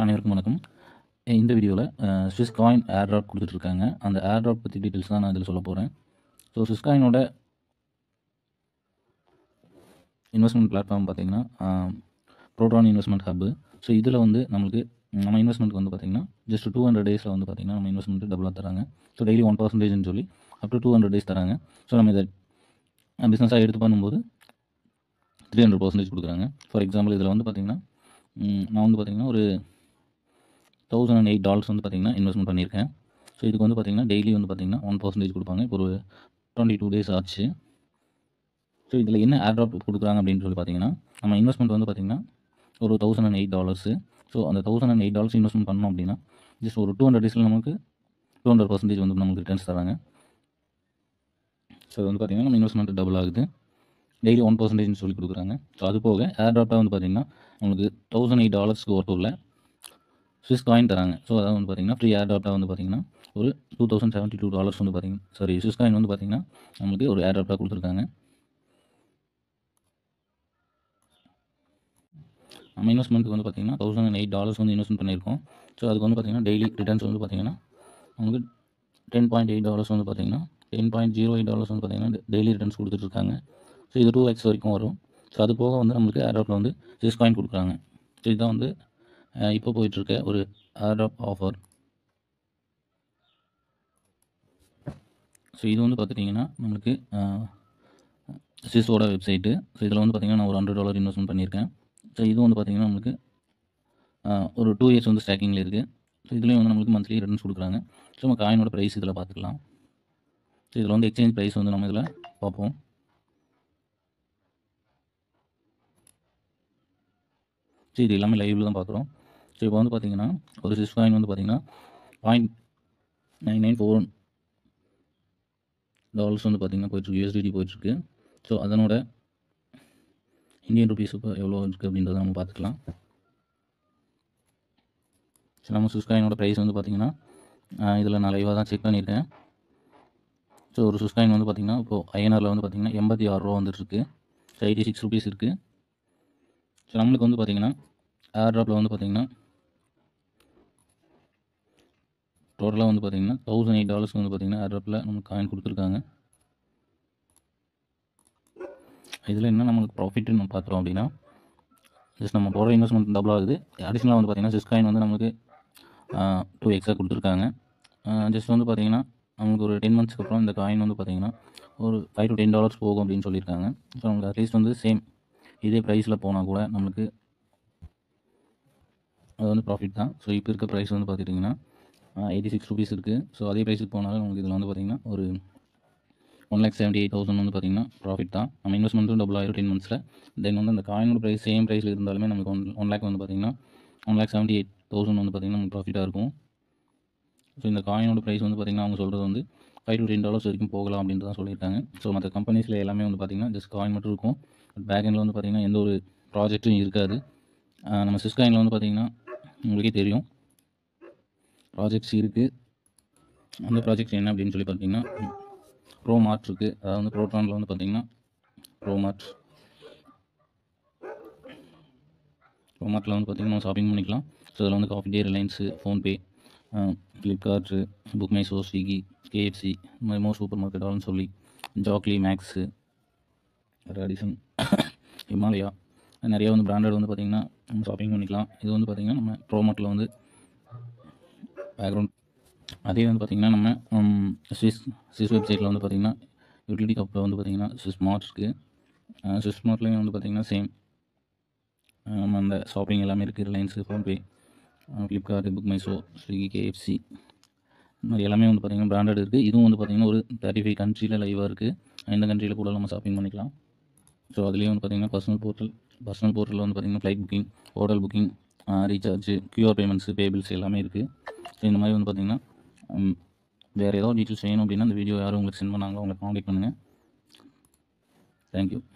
அனைவருக்கும் வணக்கம். இந்த வீடியோவில் ஸ்விஸ் காயின் ஏர் ட்ராப் கொடுத்துட்ருக்காங்க. அந்த ஏர் ட்ராப் பற்றி டீட்டெயில்ஸ் தான் நான் இதில் சொல்ல போகிறேன். ஸோ ஸ்விஸ் காயினோட இன்வெஸ்ட்மெண்ட் பிளாட்ஃபார்ம் பார்த்தீங்கன்னா ப்ரோட்டான் இன்வெஸ்ட்மெண்ட் ஹப்பு. ஸோ இதில் வந்து நம்ம இன்வெஸ்ட்மெண்ட்டுக்கு வந்து பார்த்திங்கன்னா ஜஸ்ட் 200 டேஸில் வந்து பார்த்திங்கன்னா நம்ம இன்வெஸ்ட்மெண்ட்டு டபுளாக தராங்க. ஸோ டெய்லி 1% சொல்லி அப் டு 200 டேஸ் தராங்க. ஸோ நம்ம இதை பிஸ்னஸாக எடுத்து பண்ணும்போது 300% கொடுக்குறாங்க. ஃபார் எக்ஸாம்பிள் இதில் வந்து பார்த்திங்கன்னா நான் வந்து பார்த்திங்கன்னா ஒரு $1008 வந்து பார்த்திங்கன்னா இன்வெஸ்ட்மெண்ட் பண்ணியிருக்கேன். ஸோ இதுக்கு வந்து பார்த்திங்கன்னா டெய்லி வந்து பார்த்திங்கன்னா 1% கொடுப்பாங்க. இப்போ ஒரு 22 டேஸ் ஆச்சு. ஸோ இதில் என்ன ஏர் ட்ராப் கொடுக்குறாங்க அப்படின்னு சொல்லி பார்த்தீங்கன்னா, நம்ம இன்வெஸ்ட்மெண்ட் வந்து பார்த்திங்கன்னா ஒரு $1008. ஸோ அந்த $1008 இன்வெஸ்ட்மெண்ட் பண்ணோம் அப்படின்னா ஜஸ்ட் ஒரு 200 டேஸில் நமக்கு 200% வந்து நமக்கு ரிட்டர்ன்ஸ் தராங்க. ஸோ வந்து பார்த்திங்கன்னா நம்ம இன்வெஸ்ட்மெண்ட் டபுள் ஆகுது. டெய்லி 1% சொல்லி கொடுக்குறாங்க. ஸோ அது போக ஏர் ட்ராப்பாக வந்து பார்த்திங்கன்னா உங்களுக்கு $1008 ஒர்த் உள்ள ஸ்விஸ் காயின் தராங்க. ஸோ அதாவது வந்து பார்த்திங்கன்னா ஃப்ரீ ஏர் ட்ராப்டாக வந்து பார்த்திங்கன்னா ஒரு $2072 வந்து பார்த்திங்கன்னா ஸ்விஸ் காயின் வந்து பார்த்திங்கன்னா நம்மளுக்கு ஒரு ஏர் ட்ராப்டாக கொடுத்துருக்காங்க. நம்ம இன்வெஸ்ட்மெண்ட்டுக்கு வந்து பார்த்திங்கன்னா $1008 வந்து இன்வெஸ்ட்மெண்ட் பண்ணியிருக்கோம். ஸோ அதுக்கு வந்து பார்த்திங்கன்னா டெய்லி ரிட்டர்ன்ஸ் வந்து பார்த்திங்கன்னா நமக்கு $10.8 வந்து பார்த்திங்கன்னா $10.08 வந்து பார்த்திங்கன்னா டெய்லி ரிட்டர்ன்ஸ் கொடுத்துட்ருக்காங்க. ஸோ இது 2x வரைக்கும் வரும். ஸோ அது போக வந்து நம்மளுக்கு ஏர் ட்ராப்பில் வந்து ஸ்விஸ் காயின் கொடுக்குறாங்க. ஸோ இதுதான் வந்து இப்போ போயிட்டுருக்க ஒரு ஏர் ட்ராப் ஆஃபர். ஸோ இது வந்து பார்த்துட்டிங்கன்னா நம்மளுக்கு ஸ்விஸோட வெப்சைட்டு. ஸோ இதில் வந்து பார்த்திங்கன்னா நான் ஒரு $100 இன்வெஸ்ட்மெண்ட் பண்ணியிருக்கேன். ஸோ இது வந்து பார்த்திங்கன்னா நம்மளுக்கு ஒரு 2 இயர்ஸ் வந்து ஸ்டாக்கிங்கில் இருக்குது. ஸோ இதுலேயும் வந்து நம்மளுக்கு மந்த்லி ரிட்டர்ன்ஸ் கொடுக்குறாங்க. ஸோ நம்ம காயினோட ப்ரைஸ் இதில் பார்த்துக்கலாம். ஸோ இதில் வந்து எக்ஸ்சேஞ்ச் ப்ரைஸ் வந்து நம்ம இதில் பார்ப்போம். ஸோ இது எல்லாமே லைவில் தான் பார்க்குறோம். ஸோ இப்போ வந்து பார்த்திங்கன்னா ஒரு ஸ்விஸ் காயின் வந்து பார்த்திங்கன்னா $0.9941 வந்து பார்த்திங்கன்னா போயிட்டுருக்கு, USDT போயிட்டுருக்கு. ஸோ அதனோட இந்தியன் ருபீஸ் இப்போ எவ்வளோ இருக்குது அப்படின்றத நம்ம பார்த்துக்கலாம். ஸோ நம்ம ஸ்விஸ் காயினோட ப்ரைஸ் வந்து பார்த்திங்கன்னா இதில் நான் லைவாக தான் செக் பண்ணியிருக்கேன். ஸோ ஒரு ஸ்விஸ் காயின் வந்து பார்த்திங்கன்னா இப்போது INRல வந்து பார்த்திங்கன்னா $86 வந்துட்டுருக்கு. ஸோ $86 இருக்குது. ஸோ நம்மளுக்கு வந்து பார்த்திங்கன்னா ஏர் ட்ராப்பில் வந்து பார்த்திங்கன்னா டோட்டலாக வந்து பார்த்திங்கன்னா $1008 வந்து பார்த்திங்கன்னா ஏர் ட்ராப்பில் நமக்கு காயின் கொடுத்துருக்காங்க. இதில் என்ன நம்மளுக்கு ப்ராஃபிட்னு நம்ம பார்க்குறோம் அப்படின்னா ஜஸ்ட் நம்ம போகிற இன்வெஸ்ட்மெண்ட் டபுள் ஆகுது. அடிஷ்னலாக வந்து பார்த்திங்கன்னா ஸ்விஸ் காயின் வந்து நமக்கு 2x கொடுத்துருக்காங்க. ஜஸ்ட் வந்து பார்த்திங்கன்னா நமக்கு ஒரு 10 மந்த்ஸ்க்கு அப்புறம் இந்த காயின் வந்து பார்த்திங்கன்னா ஒரு $5 to $10 போகும் அப்படின்னு சொல்லியிருக்காங்க. ஸோ நமக்கு அட்லீஸ்ட் வந்து சேம் இதே ப்ரைஸில் போனால் கூட நம்மளுக்கு அது வந்து ப்ராஃபிட் தான். ஸோ இப்போ இருக்க ப்ரைஸ் வந்து பார்த்துட்டிங்கன்னா $86 இருக்குது. ஸோ அதே ப்ரைஸுக்கு போனாலும் நமக்கு இதில் வந்து பார்த்திங்கன்னா ஒரு 1,78,000 வந்து பார்த்திங்கன்னா ப்ராஃபிட் தான். நம்ம இன்வெஸ்ட்மெண்ட்டும் டபுள் ஆகிடும் 10 மந்த்ஸில். தென் வந்து அந்த காயினோட ப்ரைஸ் சேம் ப்ரைஸில் இருந்தாலுமே நமக்கு 1 lakh வந்து பார்த்திங்கன்னா 1,78,000 வந்து பார்த்திங்கன்னா நமக்கு ப்ராஃபிட்டாக இருக்கும். ஸோ இந்த காயினோட ப்ரைஸ் வந்து பார்த்திங்கன்னா அவங்க சொல்கிறது வந்து $5 to $10 வரைக்கும் போகலாம் அப்படின்ட்டு தான் சொல்லியிருக்காங்க. ஸோ மற்ற கம்பெனிஸில் எல்லாமே வந்து பார்த்திங்கன்னா ஜஸ்ட் காயின் மட்டும் இருக்கும். பட் பேக் எண்டில் வந்து பார்த்திங்கன்னா எந்த ஒரு ப்ராஜெக்ட்டும் இருக்காது. நம்ம ஸ்விஸ் காயினில் வந்து பார்த்திங்கன்னா உங்களுக்கே தெரியும் ப்ராஜெக்ட்ஸ் இருக்குது. அந்த ப்ராஜெக்ட் என்ன அப்படின்னு சொல்லி பார்த்திங்கன்னா ப்ரோமார்ட் இருக்குது. அதாவது வந்து ப்ரோட்டானில் வந்து பார்த்திங்கன்னா ப்ரோமார்ட்டில் வந்து பார்த்திங்கன்னா நம்ம ஷாப்பிங் பண்ணிக்கலாம். ஸோ அதில் வந்து coffee day, Reliance, PhonePe, Flipkart, book my show, Swiggy, KFC, இந்த மாதிரி மோர் சூப்பர் மார்க்கெட் ஆல்னு சொல்லி ஜாக்லி, மேக்ஸு, ரேடிசன், ஹிமாலயா நிறையா வந்து பிராண்டட் வந்து பார்த்திங்கன்னா நம்ம ஷாப்பிங் பண்ணிக்கலாம். இது வந்து பார்த்திங்கன்னா நம்ம ப்ரோமார்ட்டில் வந்து பேக்ரவுண்ட். அதே வந்து பார்த்திங்கன்னா நம்ம ஸ்விஸ் வெப்சைட்டில் வந்து பார்த்திங்கன்னா யூட்டிலிட்டி ஷாப்பில் வந்து பார்த்திங்கன்னா ஸ்விஸ் மார்ட் இருக்குது. ஸ்விஸ் மார்ட்லேயும் வந்து பார்த்திங்கன்னா சேம் நம்ம அந்த ஷாப்பிங் எல்லாமே இருக்குது. Reliance, PhonePe, Flipkart, book my show, Swiggy, KFC இந்த மாதிரி எல்லாமே வந்து பார்த்திங்கன்னா பிராண்டட் இருக்குது. இதுவும் வந்து பார்த்திங்கன்னா ஒரு 35 கண்ட்ரியில் லைவாக இருக்குது. எந்த கண்ட்ரியில் கூட நம்ம ஷாப்பிங் பண்ணிக்கலாம். ஸோ அதுலேயும் வந்து பார்த்திங்கன்னா பர்சனல் போர்ட்டலில் வந்து பார்த்திங்கன்னா flight booking, hotel booking, recharge, QR payments, payables எல்லாமே இருக்குது. ஸோ இந்த மாதிரி வந்து பார்த்திங்கன்னா வேறு ஏதாவது டீட்டெயில்ஸ் வேணும் அப்படின்னா இந்த வீடியோ யாரும் உங்களுக்கு சென்ட் பண்ணாங்களோ அவங்களை காண்டாக்ட் பண்ணுங்கள். தேங்க்யூ.